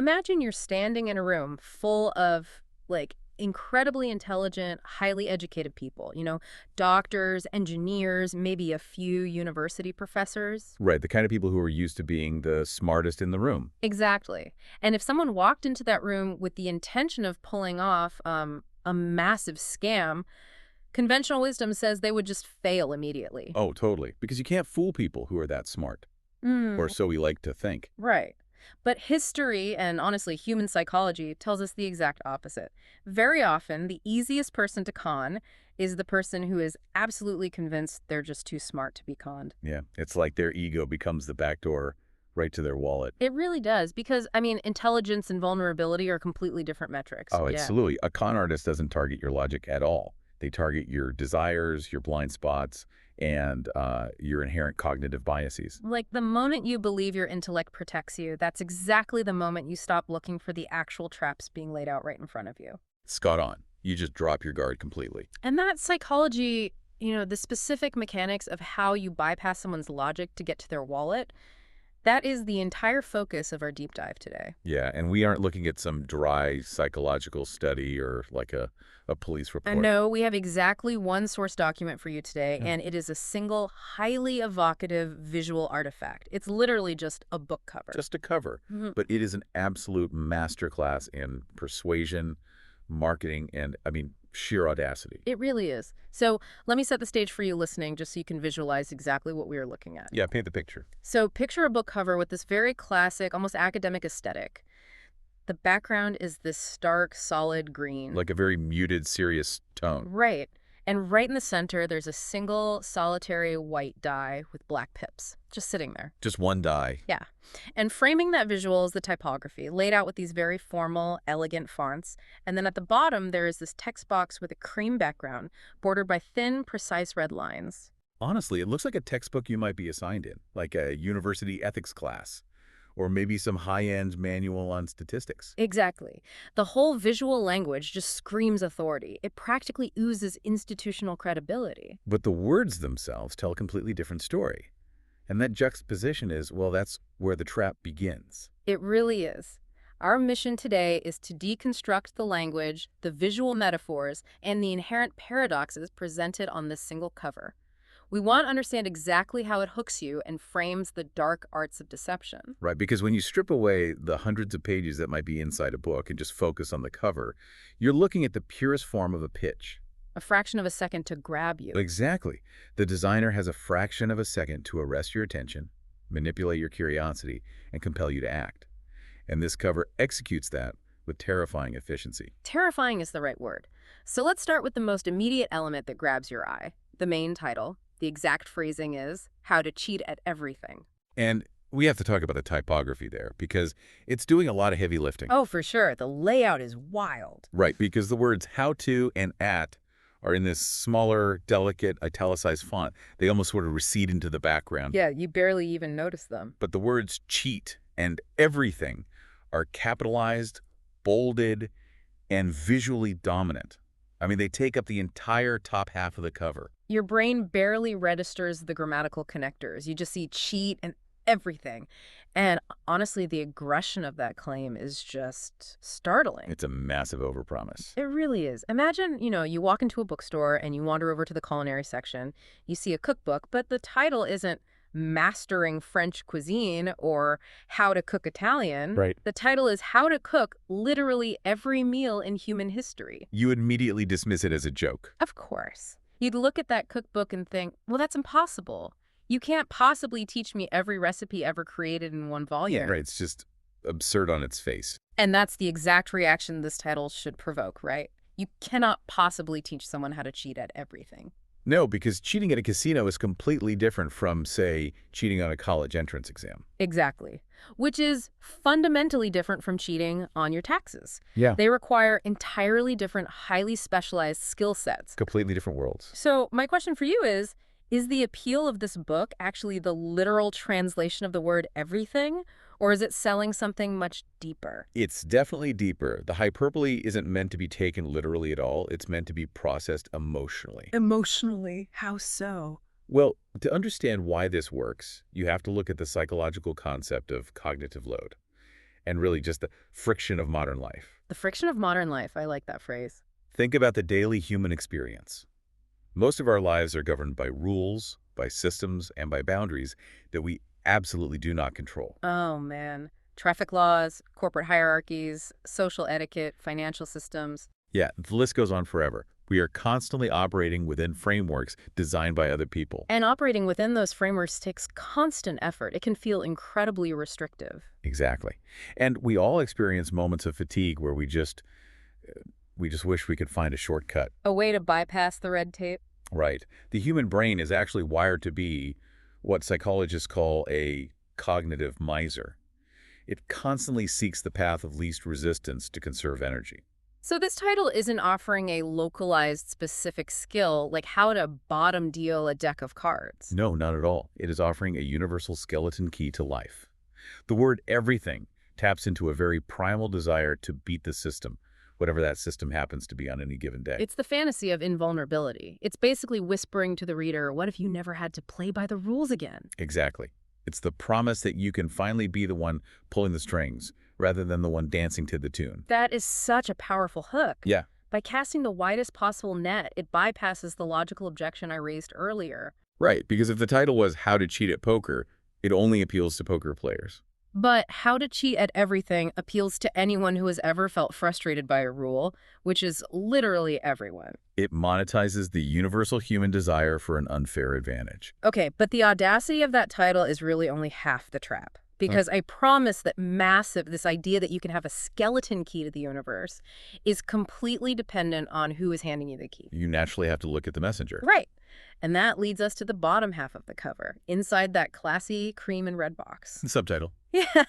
Imagine you're standing in a room full of, like, incredibly intelligent, highly educated people, doctors, engineers, maybe a few university professors. Right, the kind of people who are used to being the smartest in the room. Exactly. And if someone walked into that room with the intention of pulling off a massive scam, conventional wisdom says they would just fail immediately. Oh, totally. Because you can't fool people who are that smart. Or Mm, so we like to think. right. But history and honestly human psychology tells us the exact opposite. Very often, the easiest person to con is the person who is absolutely convinced they're just too smart to be conned. Yeah, it's like their ego becomes the back door right to their wallet. It really does because, I mean, intelligence and vulnerability are completely different metrics. Oh, Yeah. absolutely. A con artist doesn't target your logic at all. They target your desires, your blind spots, and your inherent cognitive biases. Like the moment you believe your intellect protects you, that's exactly the moment you stop looking for the actual traps being laid out right in front of you. Spot on. You just drop your guard completely. And that psychology, the specific mechanics of how you bypass someone's logic to get to their wallet, that is the entire focus of our deep dive today. Yeah, and we aren't looking at some dry psychological study or like a police And report. no, we have exactly one source document for you today, Yeah. and it is a single, highly evocative visual artifact. It's literally just a book cover. Just a cover. Mhm. But it is an absolute masterclass in persuasion, marketing, and, sheer audacity. It really is. So let me set the stage for you listening, just so you can visualize exactly what we are looking at. Yeah, paint the picture. So picture a book cover with this very classic, almost academic aesthetic. The background is this stark, solid green. Like a very muted, serious tone. Right. And right in the center, there's a single, solitary white die with black pips, just sitting there. Just one die. Yeah. And framing that visual is the typography, laid out with these very formal, elegant fonts. And then at the bottom, there is this text box with a cream background, bordered by thin, precise red lines. Honestly, it looks like a textbook you might be assigned in, like a university ethics class, or maybe some high-end manual on statistics. Exactly. The whole visual language just screams authority. It practically oozes institutional credibility. But the words themselves tell a completely different story. And that juxtaposition is, well, that's where the trap begins. It really is. Our mission today is to deconstruct the language, the visual metaphors, and the inherent paradoxes presented on this single cover. We want to understand exactly how it hooks you and frames the dark arts of deception. Right, because when you strip away the hundreds of pages that might be inside a book and just focus on the cover, you're looking at the purest form of a pitch. A fraction of a second to grab you. Exactly. The designer has a fraction of a second to arrest your attention, manipulate your curiosity, and compel you to act. And this cover executes that with terrifying efficiency. Terrifying is the right word. So let's start with the most immediate element that grabs your eye, the main title. The exact phrasing is, How to Cheat at Everything. And we have to talk about the typography there, because it's doing a lot of heavy lifting. Oh, for sure. The layout is wild. Right, because the words how to and at are in this smaller, delicate, italicized font. They almost sort of recede into the background. Yeah, you barely even notice them. But the words cheat and everything are capitalized, bolded, and visually dominant. They take up the entire top half of the cover. Your brain barely registers the grammatical connectors. You just see cheat and everything. And honestly, the aggression of that claim is just startling. It's a massive overpromise. It really is. Imagine, you walk into a bookstore and you wander over to the culinary section. You see a cookbook, but the title isn't Mastering French Cuisine or How to Cook Italian. Right. The title is How to Cook Literally Every Meal in Human History. You immediately dismiss it as a joke. Of course. You'd look at that cookbook and think, well, that's impossible. You can't possibly teach me every recipe ever created in one volume. Yeah, right. It's just absurd on its face. And that's the exact reaction this title should provoke, right? You cannot possibly teach someone how to cheat at everything. No, because cheating at a casino is completely different from, say, cheating on a college entrance exam. Exactly. Which is fundamentally different from cheating on your taxes. Yeah. They require entirely different, highly specialized skill sets. Completely different worlds. So my question for you is the appeal of this book actually the literal translation of the word everything? Or is it selling something much deeper? It's definitely deeper. The hyperbole isn't meant to be taken literally at all. It's meant to be processed emotionally. Emotionally? How so? Well, to understand why this works, you have to look at the psychological concept of cognitive load. and really just the friction of modern life. The friction of modern life. I like that phrase. Think about the daily human experience. Most of our lives are governed by rules, by systems, and by boundaries that we absolutely do not control. Oh, man. Traffic laws, corporate hierarchies, social etiquette, financial systems. Yeah, the list goes on forever. We are constantly operating within frameworks designed by other people. And operating within those frameworks takes constant effort. It can feel incredibly restrictive. Exactly. And we all experience moments of fatigue where we just wish we could find a shortcut. A way to bypass the red tape. Right. The human brain is actually wired to be what psychologists call a cognitive miser. It constantly seeks the path of least resistance to conserve energy. So this title isn't offering a localized specific skill like how to bottom deal a deck of cards. No, not at all. It is offering a universal skeleton key to life. The word everything taps into a very primal desire to beat the system, whatever that system happens to be on any given day. It's the fantasy of invulnerability. It's basically whispering to the reader, what if you never had to play by the rules again? Exactly. It's the promise that you can finally be the one pulling the strings rather than the one dancing to the tune. That is such a powerful hook. Yeah, By casting the widest possible net, it bypasses the logical objection I raised earlier. right. Because if the title was How to Cheat at Poker, it only appeals to poker players. But how to cheat at everything appeals to anyone who has ever felt frustrated by a rule, which is literally everyone. It monetizes the universal human desire for an unfair advantage. Okay, but the audacity of that title is really only half the trap. Because I promise that this idea that you can have a skeleton key to the universe, is completely dependent on who is handing you the key. You naturally have to look at the messenger. Right. And that leads us to the bottom half of the cover, inside that classy cream and red box. The subtitle. Yeah.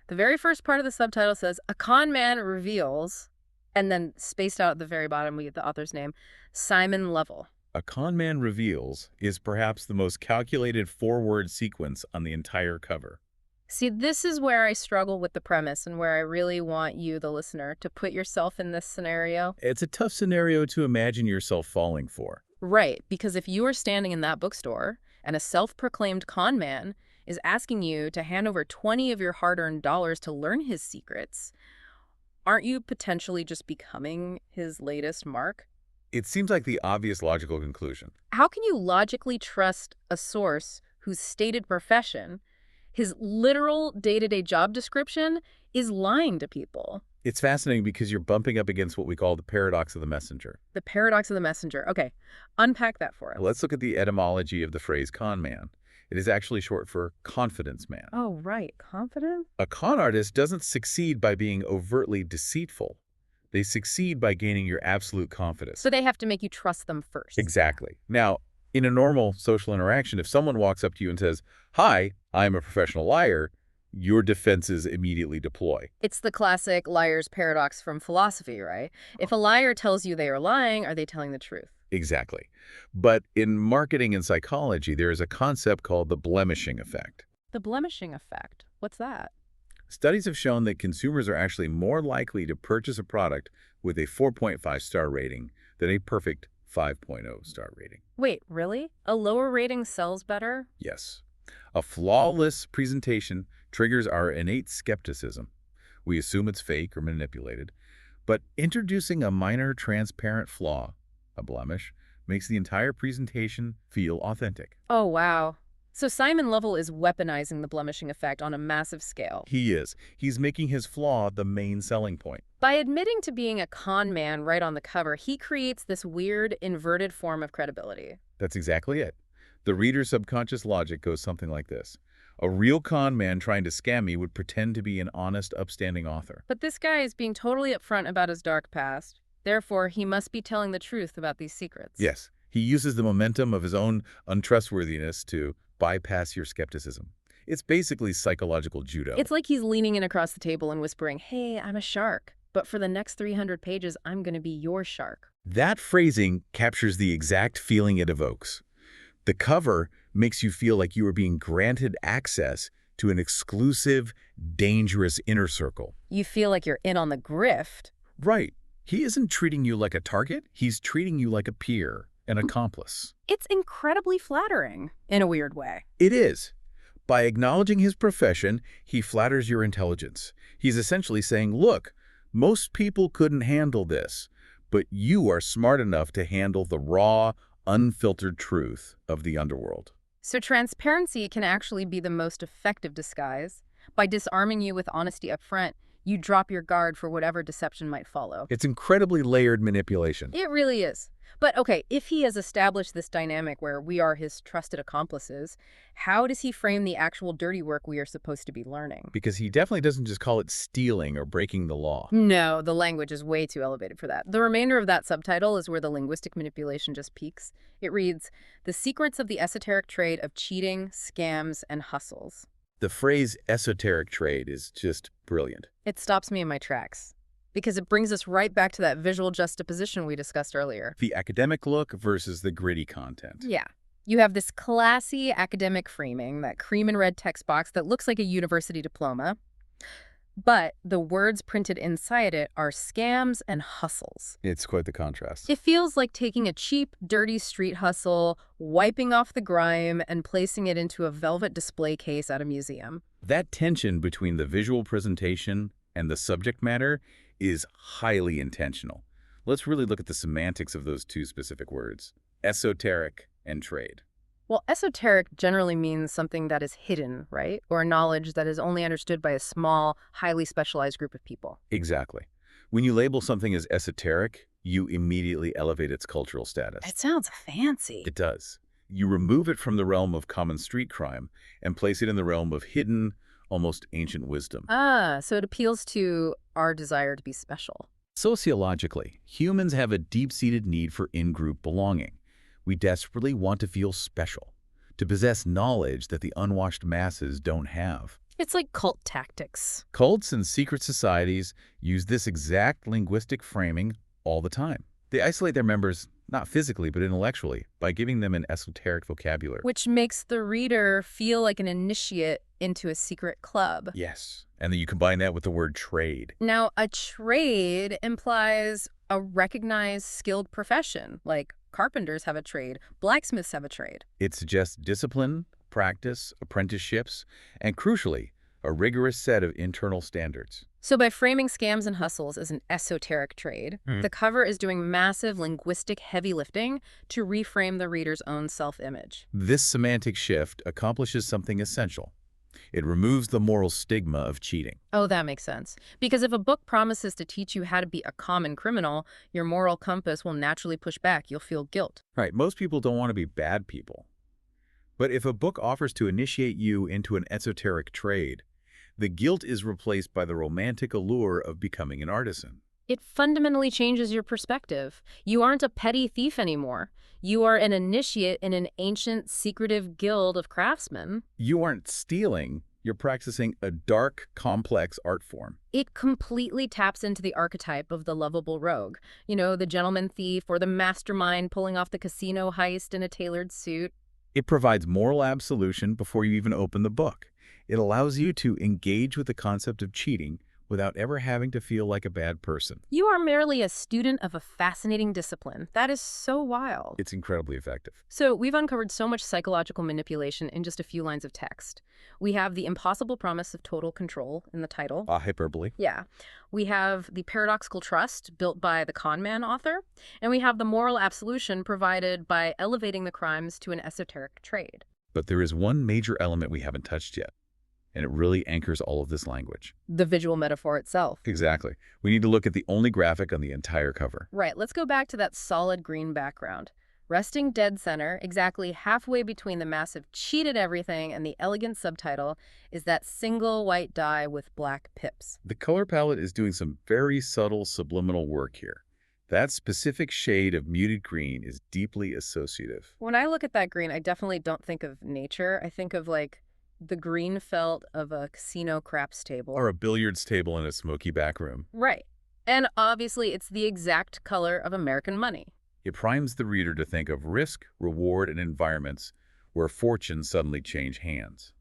The very first part of the subtitle says, a con man reveals, and then spaced out at the very bottom, we get the author's name, Simon Lovell. A con man reveals is perhaps the most calculated four-word sequence on the entire cover. See, this is where I struggle with the premise and where I really want you, the listener, to put yourself in this scenario. It's a tough scenario to imagine yourself falling for. Right, because if you are standing in that bookstore and a self-proclaimed con man is asking you to hand over 20 of your hard-earned dollars to learn his secrets, aren't you potentially just becoming his latest mark? It seems like the obvious logical conclusion. How can you logically trust a source whose stated profession, his literal day-to-day job description, is lying to people? It's fascinating because you're bumping up against what we call the paradox of the messenger. The paradox of the messenger. Okay, unpack that for us. Let's look at the etymology of the phrase con man. It is actually short for confidence man. Oh, right. Confident? A con artist doesn't succeed by being overtly deceitful. They succeed by gaining your absolute confidence. So they have to make you trust them first. Exactly. Now, in a normal social interaction, if someone walks up to you and says, "Hi, I'm a professional liar," your defenses immediately deploy. It's the classic liar's paradox from philosophy, right? If a liar tells you they are lying, are they telling the truth? Exactly. But in marketing and psychology, there is a concept called the blemishing effect. The blemishing effect. What's that? Studies have shown that consumers are actually more likely to purchase a product with a 4.5-star rating than a perfect 5.0-star rating. Wait, really? A lower rating sells better? Yes. A flawless presentation triggers our innate skepticism. We assume it's fake or manipulated. But introducing a minor transparent flaw, a blemish, makes the entire presentation feel authentic. Oh, wow. So Simon Lovell is weaponizing the blemishing effect on a massive scale. He is. He's making his flaw the main selling point. By admitting to being a con man right on the cover, he creates this weird, inverted form of credibility. That's exactly it. The reader's subconscious logic goes something like this. A real con man trying to scam me would pretend to be an honest, upstanding author. But this guy is being totally upfront about his dark past. Therefore, he must be telling the truth about these secrets. Yes, he uses the momentum of his own untrustworthiness to bypass your skepticism. It's basically psychological judo. It's like he's leaning in across the table and whispering, "Hey, I'm a shark, but for the next 300 pages, I'm going to be your shark." That phrasing captures the exact feeling it evokes. The cover makes you feel like you are being granted access to an exclusive, dangerous inner circle. You feel like you're in on the grift. Right. He isn't treating you like a target. He's treating you like a peer, an accomplice. It's incredibly flattering, in a weird way. It is. By acknowledging his profession, he flatters your intelligence. He's essentially saying, look, most people couldn't handle this, but you are smart enough to handle the raw, unfiltered truth of the underworld. So transparency can actually be the most effective disguise. By disarming you with honesty up front, you drop your guard for whatever deception might follow. It's incredibly layered manipulation. It really is. But okay, if he has established this dynamic where we are his trusted accomplices, how does he frame the actual dirty work we are supposed to be learning? Because he definitely doesn't just call it stealing or breaking the law. No, the language is way too elevated for that. The remainder of that subtitle is where the linguistic manipulation just peaks. It reads, "The secrets of the esoteric trade of cheating, scams, and hustles." The phrase esoteric trade is just brilliant. It stops me in my tracks because it brings us right back to that visual juxtaposition we discussed earlier. The academic look versus the gritty content. Yeah. You have this classy academic framing, that cream and red text box that looks like a university diploma, but the words printed inside it are scams and hustles. It's quite the contrast. It feels like taking a cheap, dirty street hustle, wiping off the grime, and placing it into a velvet display case at a museum. That tension between the visual presentation and the subject matter is highly intentional. Let's really look at the semantics of those two specific words, esoteric and trade. Well, esoteric generally means something that is hidden, right? Or a knowledge that is only understood by a small, highly specialized group of people. Exactly. When you label something as esoteric, you immediately elevate its cultural status. It sounds fancy. It does. You remove it from the realm of common street crime and place it in the realm of hidden, almost ancient wisdom. So it appeals to our desire to be special. Sociologically, humans have a deep-seated need for in-group belonging. We desperately want to feel special, to possess knowledge that the unwashed masses don't have. It's like cult tactics. Cults and secret societies use this exact linguistic framing all the time. They isolate their members, not physically, but intellectually, by giving them an esoteric vocabulary. Which makes the reader feel like an initiate into a secret club. Yes. And then you combine that with the word trade. Now, a trade implies a recognized skilled profession, like carpenters have a trade, blacksmiths have a trade. It suggests discipline, practice, apprenticeships, and crucially, a rigorous set of internal standards. So by framing scams and hustles as an esoteric trade, the cover is doing massive linguistic heavy lifting to reframe the reader's own self-image. This semantic shift accomplishes something essential. It removes the moral stigma of cheating. Oh, that makes sense. Because if a book promises to teach you how to be a common criminal, your moral compass will naturally push back. You'll feel guilt. Right, most people don't want to be bad people. But if a book offers to initiate you into an esoteric trade, the guilt is replaced by the romantic allure of becoming an artisan. It fundamentally changes your perspective. You aren't a petty thief anymore. You are an initiate in an ancient, secretive guild of craftsmen. You aren't stealing, you're practicing a dark, complex art form. It completely taps into the archetype of the lovable rogue. You know, the gentleman thief or the mastermind pulling off the casino heist in a tailored suit. It provides moral absolution before you even open the book. It allows you to engage with the concept of cheating without ever having to feel like a bad person. You are merely a student of a fascinating discipline. That is so wild. It's incredibly effective. So we've uncovered so much psychological manipulation in just a few lines of text. We have the impossible promise of total control in the title. Hyperbole. Yeah. We have the paradoxical trust built by the con man author. And we have the moral absolution provided by elevating the crimes to an esoteric trade. But there is one major element we haven't touched yet, and it really anchors all of this language. The visual metaphor itself. Exactly. We need to look at the only graphic on the entire cover. Right, let's go back to that solid green background. Resting dead center, exactly halfway between the massive cheat at everything and the elegant subtitle, is that single white die with black pips. The color palette is doing some very subtle subliminal work here. That specific shade of muted green is deeply associative. When I look at that green, I definitely don't think of nature. I think of like the green felt of a casino craps table. Or a billiards table in a smoky back room. Right. And obviously it's the exact color of American money. It primes the reader to think of risk, reward, and environments where fortunes suddenly change hands.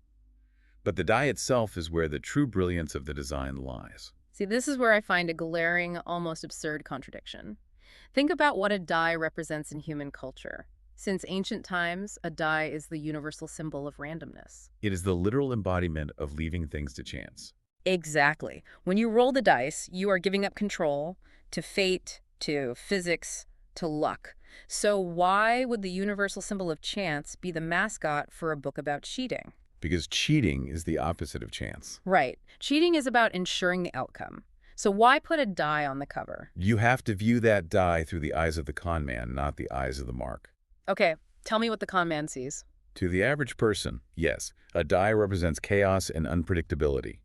But the die itself is where the true brilliance of the design lies. See, this is where I find a glaring, almost absurd contradiction. Think about what a die represents in human culture. Since ancient times, a die is the universal symbol of randomness. It is the literal embodiment of leaving things to chance. Exactly. When you roll the dice, you are giving up control to fate, to physics, to luck. So why would the universal symbol of chance be the mascot for a book about cheating? Because cheating is the opposite of chance. Right. Cheating is about ensuring the outcome. So why put a die on the cover? You have to view that die through the eyes of the con man, not the eyes of the mark. Okay, tell me what the con man sees. To the average person, yes, a die represents chaos and unpredictability.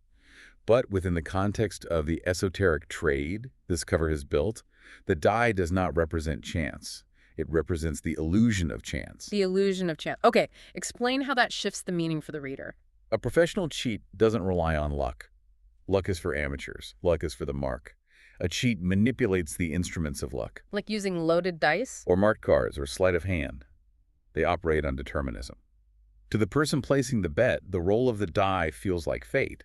But within the context of the esoteric trade this cover has built, the die does not represent chance. It represents the illusion of chance. The illusion of chance. Okay, explain how that shifts the meaning for the reader. A professional cheat doesn't rely on luck. Luck is for amateurs. Luck is for the mark. A cheat manipulates the instruments of luck, Like using loaded dice? or marked cards, or sleight of hand. They operate on determinism. To the person placing the bet, the roll of the die feels like fate.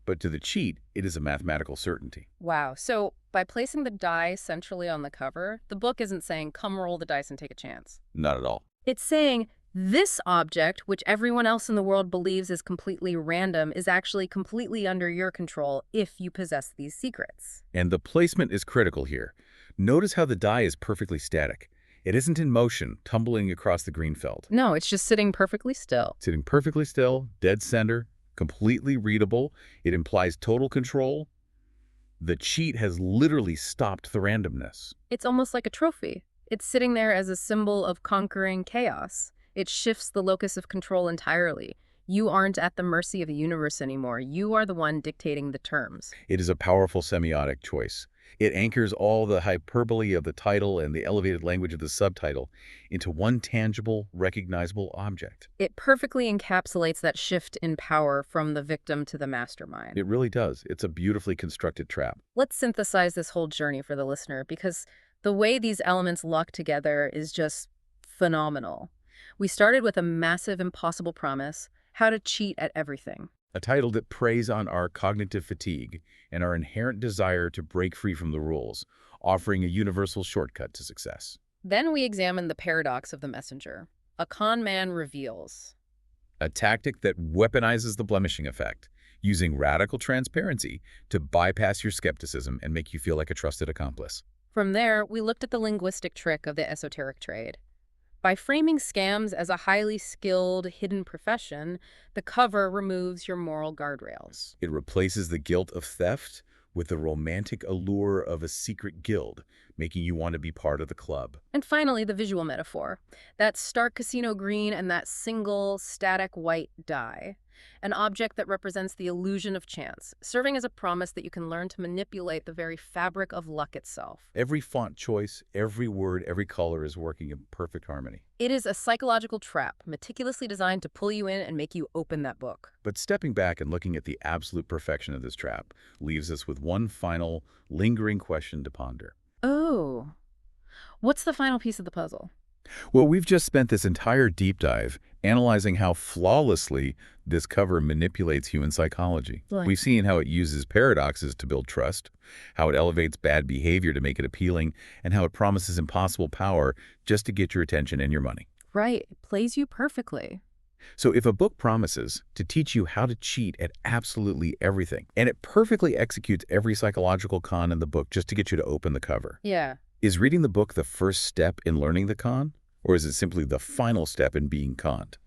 But to the cheat, it is a mathematical certainty. Wow. So by placing the die centrally on the cover, the book isn't saying, come roll the dice and take a chance. Not at all. It's saying this object, which everyone else in the world believes is completely random, is actually completely under your control if you possess these secrets. And the placement is critical here. Notice how the die is perfectly static. It isn't in motion, tumbling across the green felt. No, it's just sitting perfectly still. Sitting perfectly still, dead center, completely readable. It implies total control. The cheat has literally stopped the randomness. It's almost like a trophy. It's sitting there as a symbol of conquering chaos. It shifts the locus of control entirely. You aren't at the mercy of the universe anymore. You are the one dictating the terms. It is a powerful semiotic choice. It anchors all the hyperbole of the title and the elevated language of the subtitle into one tangible, recognizable object. It perfectly encapsulates that shift in power from the victim to the mastermind. It really does. It's a beautifully constructed trap. Let's synthesize this whole journey for the listener, because the way these elements lock together is just phenomenal. We started with a massive, impossible promise: how to cheat at everything. A title that preys on our cognitive fatigue and our inherent desire to break free from the rules, offering a universal shortcut to success. Then we examined the paradox of the messenger. A con man reveals. A tactic that weaponizes the blemishing effect, using radical transparency to bypass your skepticism and make you feel like a trusted accomplice. From there, we looked at the linguistic trick of the esoteric trade. By framing scams as a highly skilled, hidden profession, the cover removes your moral guardrails. It replaces the guilt of theft with the romantic allure of a secret guild, making you want to be part of the club. And finally, the visual metaphor. That stark casino green and that single, static white die. An object that represents the illusion of chance, serving as a promise that you can learn to manipulate the very fabric of luck itself. Every font choice, every word, every color is working in perfect harmony. It is a psychological trap, meticulously designed to pull you in and make you open that book. But stepping back and looking at the absolute perfection of this trap leaves us with one final, lingering question to ponder. Oh, what's the final piece of the puzzle? Well, we've just spent this entire deep dive analyzing how flawlessly this cover manipulates human psychology. Right. We've seen how it uses paradoxes to build trust, how it elevates bad behavior to make it appealing, and how it promises impossible power just to get your attention and your money. Right, it plays you perfectly. So if a book promises to teach you how to cheat at absolutely everything, and it perfectly executes every psychological con in the book just to get you to open the cover, Yeah. is reading the book the first step in learning the con? Or is it simply the final step in being conned?